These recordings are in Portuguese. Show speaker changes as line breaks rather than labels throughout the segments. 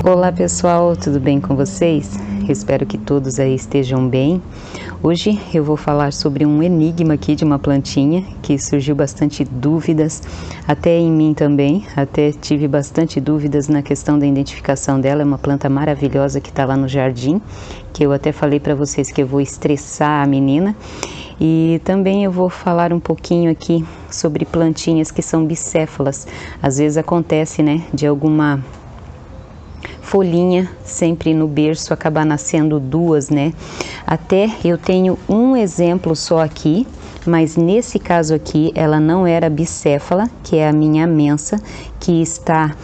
Olá pessoal, tudo bem com vocês? Espero que todos aí estejam bem. Hoje eu vou falar sobre um enigma aqui de uma plantinha que surgiu bastante dúvidas, até em mim também, até tive bastante dúvidas na questão da identificação dela. É uma planta maravilhosa que está lá no jardim, que eu até falei para vocês que eu vou estressar a menina. E também eu vou falar um pouquinho aqui sobre plantinhas que são bicéfalas. Às vezes acontece, né, de alguma folhinha sempre no berço acabar nascendo duas, né? Até eu tenho um exemplo só aqui, mas nesse caso aqui ela não era bicéfala, que é a minha amensa, que está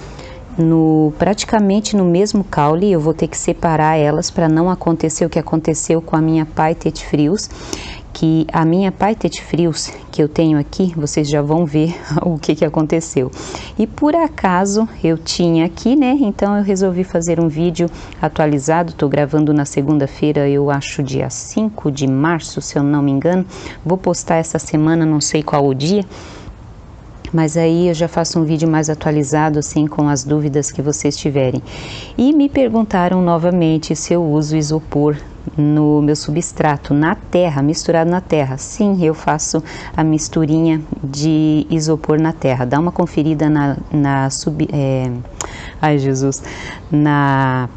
praticamente no mesmo caule. Eu vou ter que separar elas para não acontecer o que aconteceu com a minha Phytet frius, que a minha Phytet frius que eu tenho aqui, vocês já vão ver o que aconteceu. E por acaso eu tinha aqui, né, então eu resolvi fazer um vídeo atualizado. Tô gravando na segunda-feira, eu acho dia 5 de março, se eu não me engano. Vou postar essa semana, não sei qual o dia, mas aí eu já faço um vídeo mais atualizado, assim, com as dúvidas que vocês tiverem. E me perguntaram novamente se eu uso isopor no meu substrato, na terra, misturado na terra. Sim, eu faço a misturinha de isopor na terra. Dá uma conferida na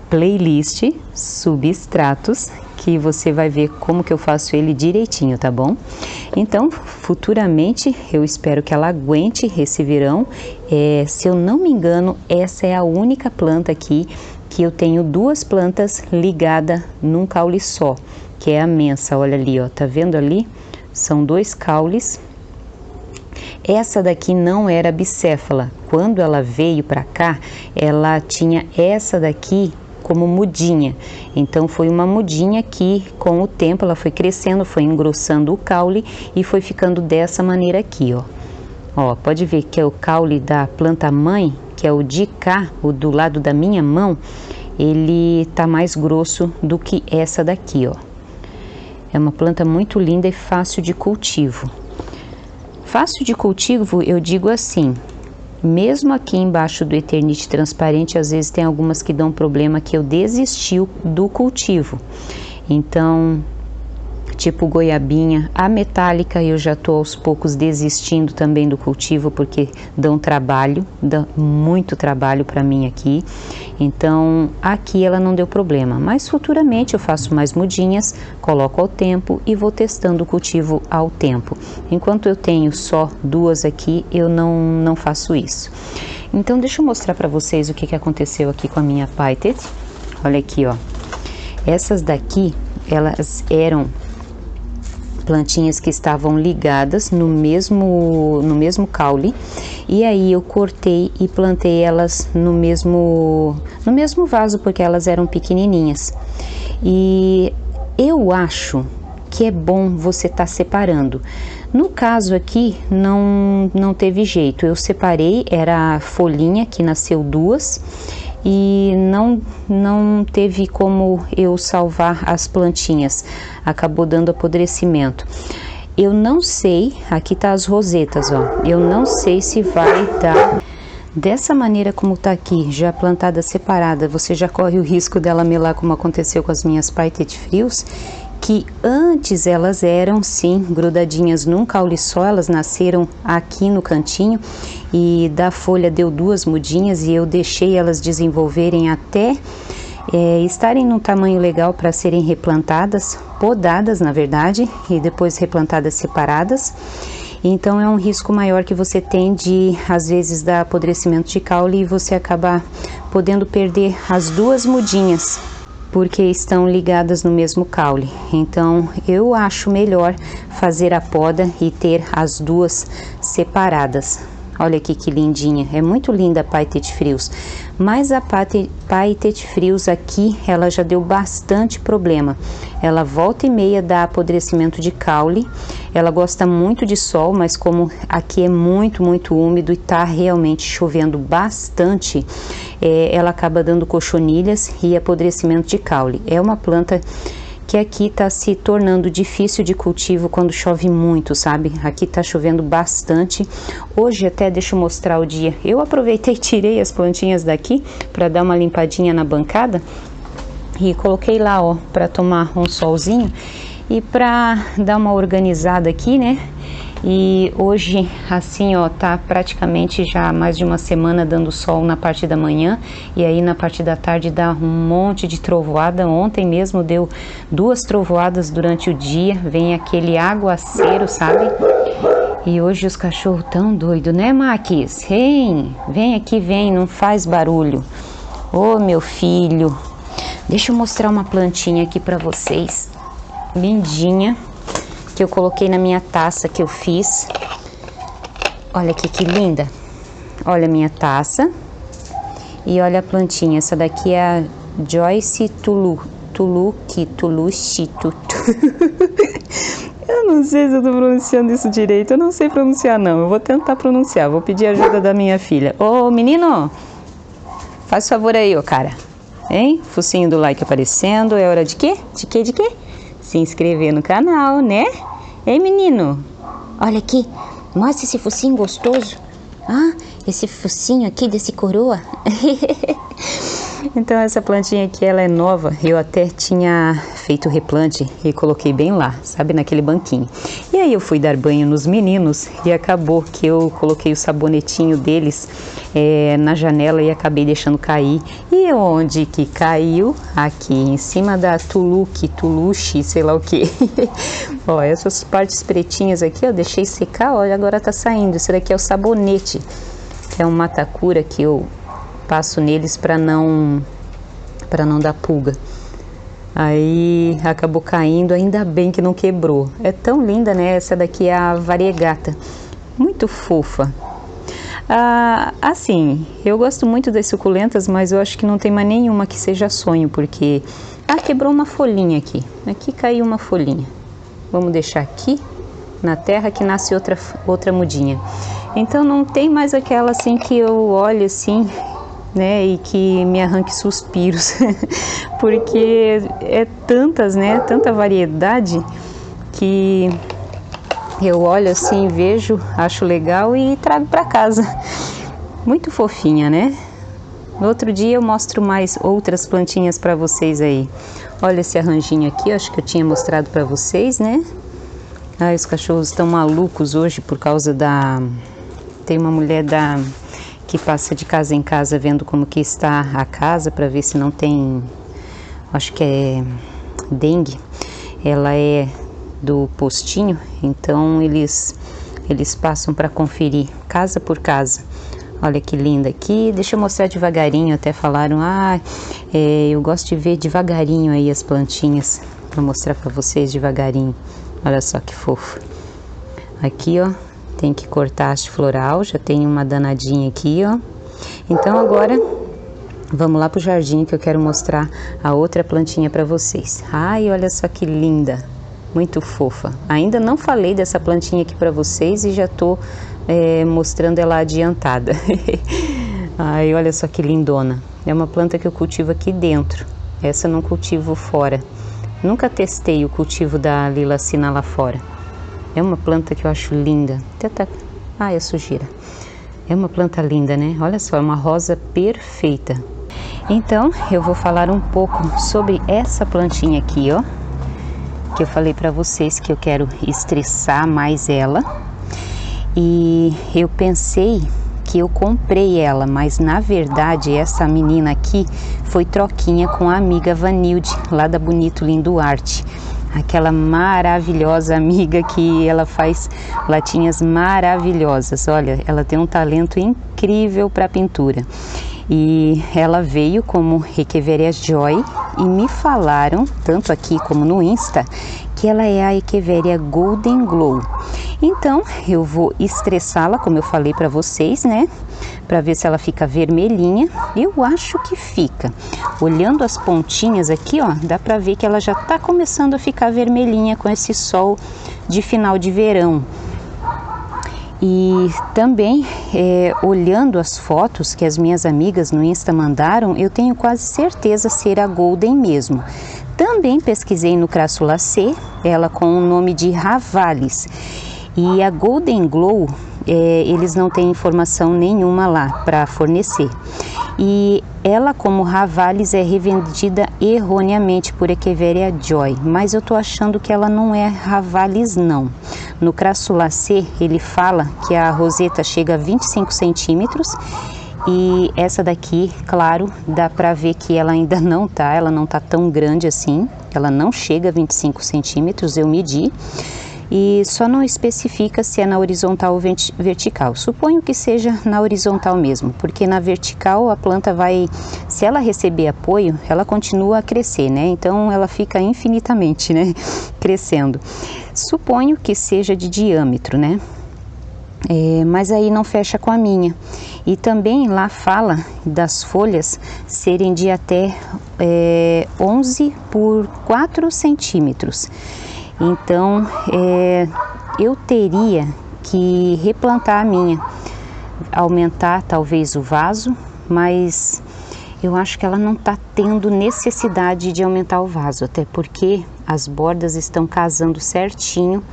playlist substratos, que você vai ver como que eu faço ele direitinho, tá bom? Então, futuramente, eu espero que ela aguente esse verão. Se eu não me engano, essa é a única planta aqui que eu tenho duas plantas ligadas num caule só, que é a amensa. Olha ali, ó, tá vendo ali? São dois caules. Essa daqui não era bicéfala. Quando ela veio para cá, ela tinha essa daqui como mudinha. Então foi uma mudinha que com o tempo ela foi crescendo, foi engrossando o caule e foi ficando dessa maneira aqui, ó. Ó, pode ver que é o caule da planta mãe, que é o de cá, o do lado da minha mão, ele tá mais grosso do que essa daqui, ó. É uma planta muito linda e fácil de cultivo. Fácil de cultivo, eu digo assim, mesmo aqui embaixo do Eternite transparente, às vezes tem algumas que dão problema, que eu desisti do cultivo. Então, tipo goiabinha, a metálica eu já tô aos poucos desistindo também do cultivo, porque dão trabalho, dá muito trabalho para mim aqui. Então aqui ela não deu problema, mas futuramente eu faço mais mudinhas, coloco ao tempo e vou testando o cultivo ao tempo. Enquanto eu tenho só duas aqui, eu não faço isso. Então deixa eu mostrar para vocês o que aconteceu aqui com a minha Phytet. Olha aqui, ó, essas daqui elas eram plantinhas que estavam ligadas no mesmo caule, e aí eu cortei e plantei elas no mesmo vaso, porque elas eram pequenininhas. E eu acho que é bom você estar separando. No caso aqui não teve jeito, eu separei, era a folhinha que nasceu duas, e não teve como eu salvar as plantinhas, acabou dando apodrecimento. Eu não sei, aqui tá as rosetas, ó, eu não sei se vai dar dessa maneira como tá aqui, já plantada separada. Você já corre o risco dela melar, como aconteceu com as minhas Phytet frius, que antes elas eram sim grudadinhas num caule só, elas nasceram aqui no cantinho, e da folha deu duas mudinhas e eu deixei elas desenvolverem até estarem num tamanho legal para serem replantadas, podadas na verdade, e depois replantadas separadas. Então é um risco maior que você tem de às vezes dar apodrecimento de caule e você acabar podendo perder as duas mudinhas, porque estão ligadas no mesmo caule. Então eu acho melhor fazer a poda e ter as duas separadas. Olha aqui que lindinha, é muito linda a Phytet frius, mas a Phytet frius aqui, ela já deu bastante problema. Ela volta e meia dá apodrecimento de caule, ela gosta muito de sol, mas como aqui é muito úmido e tá realmente chovendo bastante, ela acaba dando cochonilhas e apodrecimento de caule. É uma planta porque aqui tá se tornando difícil de cultivo quando chove muito, sabe? Aqui tá chovendo bastante. Hoje até, deixa eu mostrar o dia, eu aproveitei e tirei as plantinhas daqui para dar uma limpadinha na bancada e coloquei lá, ó, para tomar um solzinho e para dar uma organizada aqui, né? E hoje, assim, ó, tá praticamente já mais de uma semana dando sol na parte da manhã, e aí na parte da tarde dá um monte de trovoada. Ontem mesmo deu 2 trovoadas durante o dia, vem aquele aguaceiro, sabe? E hoje os cachorros tão doidos, né, Maquis? Vem aqui, vem, não faz barulho. Ô, meu filho, deixa eu mostrar uma plantinha aqui pra vocês, lindinha, que eu coloquei na minha taça que eu fiz. Olha aqui que linda. Olha a minha taça. E olha a plantinha. Essa daqui é a Joyce Tuluchi. Eu não sei se eu tô pronunciando isso direito. Eu não sei pronunciar, não. Eu vou tentar pronunciar. Vou pedir ajuda da minha filha. Ô, menino, faz favor aí, ô cara. Hein? Focinho do like aparecendo. É hora de quê? De quê? De quê? Se inscrever no canal, né? Ei, menino, olha aqui, mostra esse focinho gostoso. Ah, esse focinho aqui desse coroa. Então essa plantinha aqui, ela é nova. Eu até tinha feito replante e coloquei bem lá, sabe, naquele banquinho. E aí eu fui dar banho nos meninos e acabou que eu coloquei o sabonetinho deles na janela e acabei deixando cair. E onde que caiu? Aqui em cima da Tuluchi, sei lá o que. Ó, essas partes pretinhas aqui eu deixei secar, olha, agora tá saindo. Esse daqui é o sabonete, que é um matacura que eu passo neles para não dar pulga. Aí acabou caindo, ainda bem que não quebrou. É tão linda, né? Essa daqui é a variegata, muito fofa. Assim, eu gosto muito das suculentas, mas eu acho que não tem mais nenhuma que seja sonho, porque quebrou uma folhinha aqui. Aqui caiu uma folhinha. Vamos deixar aqui na terra que nasce outra mudinha. Então não tem mais aquela assim que eu olho assim, né, e que me arranque suspiros, porque é tantas, né, tanta variedade que eu olho assim, vejo, acho legal e trago para casa. Muito fofinha, né? No outro dia eu mostro mais outras plantinhas para vocês aí. Olha esse arranjinho aqui, acho que eu tinha mostrado para vocês, né? Os cachorros estão malucos hoje por causa tem uma mulher que passa de casa em casa vendo como que está a casa para ver se não tem, acho que é dengue. Ela é do postinho, então eles passam para conferir casa por casa. Olha que linda aqui, deixa eu mostrar devagarinho, até falaram, eu gosto de ver devagarinho aí as plantinhas, vou mostrar para vocês devagarinho. Olha só que fofo. Aqui, ó, tem que cortar a haste floral, já tem uma danadinha aqui, ó. Então agora vamos lá pro jardim que eu quero mostrar a outra plantinha para vocês. Ai, olha só que linda, muito fofa. Ainda não falei dessa plantinha aqui para vocês e já tô mostrando ela adiantada. Ai, olha só que lindona. É uma planta que eu cultivo aqui dentro. Essa eu não cultivo fora. Nunca testei o cultivo da lilacina lá fora. É uma planta que eu acho linda. É sujeira. É uma planta linda, né? Olha só, é uma rosa perfeita. Então, eu vou falar um pouco sobre essa plantinha aqui, ó. Que eu falei pra vocês que eu quero estressar mais ela. E eu pensei que eu comprei ela, mas na verdade essa menina aqui foi troquinha com a amiga Vanilde, lá da Bonito Lindo Arte. Aquela maravilhosa amiga que ela faz latinhas maravilhosas. Olha, ela tem um talento incrível para pintura. E ela veio como Echeveria Joy e me falaram, tanto aqui como no Insta, que ela é a Echeveria Golden Glow. Então eu vou estressá-la, como eu falei para vocês, né? Para ver se ela fica vermelhinha. Eu acho que fica. Olhando as pontinhas aqui, ó, dá para ver que ela já tá começando a ficar vermelhinha com esse sol de final de verão. E também, olhando as fotos que as minhas amigas no Insta mandaram, eu tenho quase certeza ser a Golden mesmo. Também pesquisei no Crassulaceae, ela com o nome de Ravalis. E a Golden Glow, eles não têm informação nenhuma lá para fornecer. E ela, como Ravalis, é revendida erroneamente por Echeveria Joy, mas eu tô achando que ela não é Ravalis não. No Crassulaceae ele fala que a roseta chega a 25 centímetros e essa daqui, claro, dá para ver que ela ainda não tá tão grande assim, ela não chega a 25 centímetros, eu medi. E só não especifica se é na horizontal ou vertical. Suponho que seja na horizontal mesmo, porque na vertical a planta vai, se ela receber apoio, ela continua a crescer, né? Então ela fica infinitamente, né, crescendo. Suponho que seja de diâmetro, né? Mas aí não fecha com a minha. E também lá fala das folhas serem de até 11 por 4 centímetros. Então, eu teria que replantar a minha, aumentar talvez o vaso, mas eu acho que ela não está tendo necessidade de aumentar o vaso, até porque as bordas estão casando certinho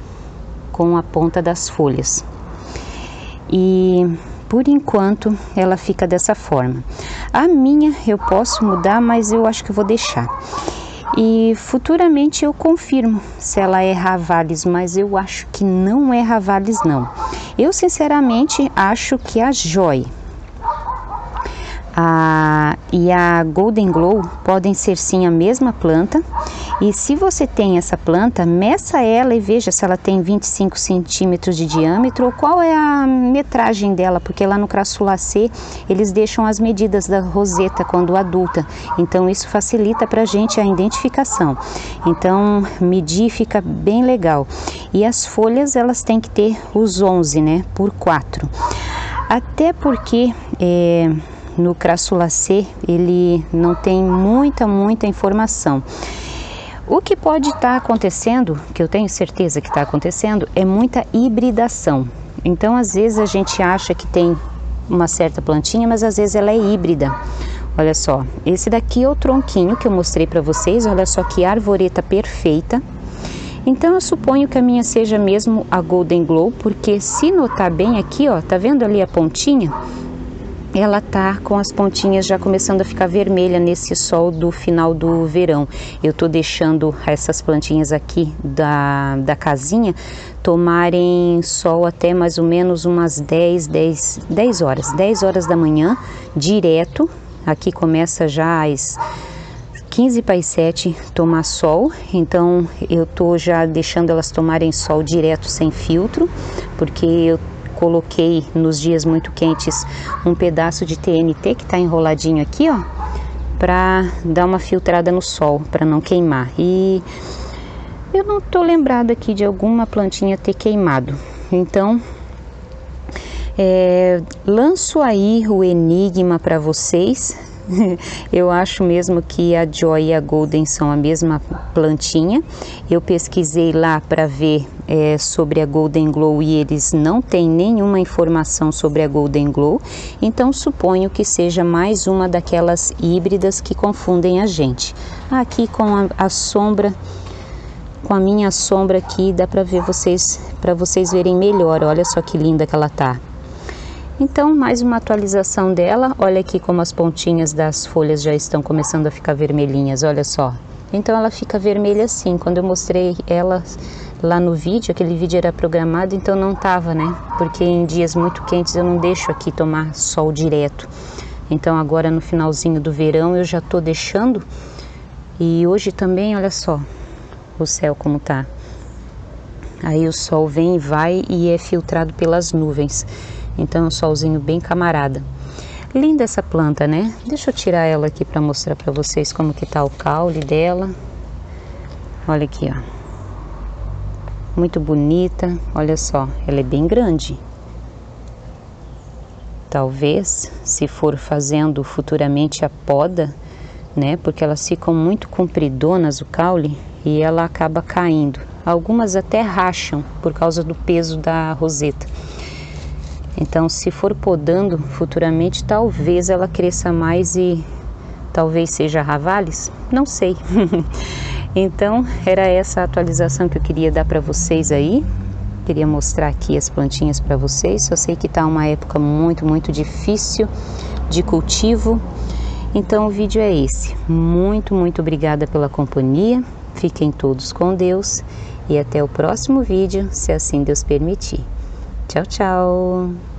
com a ponta das folhas. E por enquanto ela fica dessa forma. A minha eu posso mudar, mas eu acho que eu vou deixar. E futuramente eu confirmo se ela é Ravalis, mas eu acho que não é Ravalis não. Eu sinceramente acho que a Joy e a Golden Glow podem ser sim a mesma planta. E se você tem essa planta, meça ela e veja se ela tem 25 centímetros de diâmetro ou qual é a metragem dela, porque lá no Crassulaceae eles deixam as medidas da roseta quando adulta, então isso facilita para a gente a identificação. Então medir fica bem legal. E as folhas elas têm que ter os 11, né, por 4. Até porque no Crassulaceae ele não tem muita informação. O que pode estar acontecendo, que eu tenho certeza que está acontecendo, é muita hibridação. Então, às vezes a gente acha que tem uma certa plantinha, mas às vezes ela é híbrida. Olha só, esse daqui é o tronquinho que eu mostrei para vocês, olha só que arvoreta perfeita. Então, eu suponho que a minha seja mesmo a Golden Glow, porque se notar bem aqui, ó, tá vendo ali a pontinha? Ela tá com as pontinhas já começando a ficar vermelha nesse sol do final do verão. Eu tô deixando essas plantinhas aqui da casinha tomarem sol até mais ou menos umas 10 horas da manhã, direto. Aqui começa já às 15 para as 7 tomar sol, então eu tô já deixando elas tomarem sol direto sem filtro, porque eu coloquei nos dias muito quentes um pedaço de TNT que está enroladinho aqui, ó, para dar uma filtrada no sol, para não queimar. E eu não tô lembrada aqui de alguma plantinha ter queimado. Então, lanço aí o enigma para vocês. Eu acho mesmo que a Joy e a Golden são a mesma plantinha. Eu pesquisei lá para ver sobre a Golden Glow e eles não têm nenhuma informação sobre a Golden Glow. Então suponho que seja mais uma daquelas híbridas que confundem a gente. Aqui com a sombra, com a minha sombra aqui, dá para ver para vocês verem melhor. Olha só que linda que ela tá. Então, mais uma atualização dela. Olha aqui como as pontinhas das folhas já estão começando a ficar vermelhinhas, olha só. Então, ela fica vermelha assim. Quando eu mostrei ela lá no vídeo, aquele vídeo era programado, então não tava, né? Porque em dias muito quentes eu não deixo aqui tomar sol direto. Então, agora no finalzinho do verão eu já tô deixando. E hoje também, olha só o céu como tá. Aí o sol vem e vai e é filtrado pelas nuvens. Então é um solzinho bem camarada. Linda essa planta, né? Deixa eu tirar ela aqui para mostrar para vocês como que tá o caule dela. Olha aqui, ó. Muito bonita. Olha só, ela é bem grande. Talvez, se for fazendo futuramente a poda, né? Porque elas ficam muito compridonas o caule e ela acaba caindo. Algumas até racham por causa do peso da roseta. Então, se for podando futuramente, talvez ela cresça mais e talvez seja Ravalis, não sei. Então, era essa a atualização que eu queria dar para vocês aí. Queria mostrar aqui as plantinhas para vocês. Só sei que tá uma época muito difícil de cultivo. Então, o vídeo é esse. Muito obrigada pela companhia. Fiquem todos com Deus e até o próximo vídeo, se assim Deus permitir. Tchau.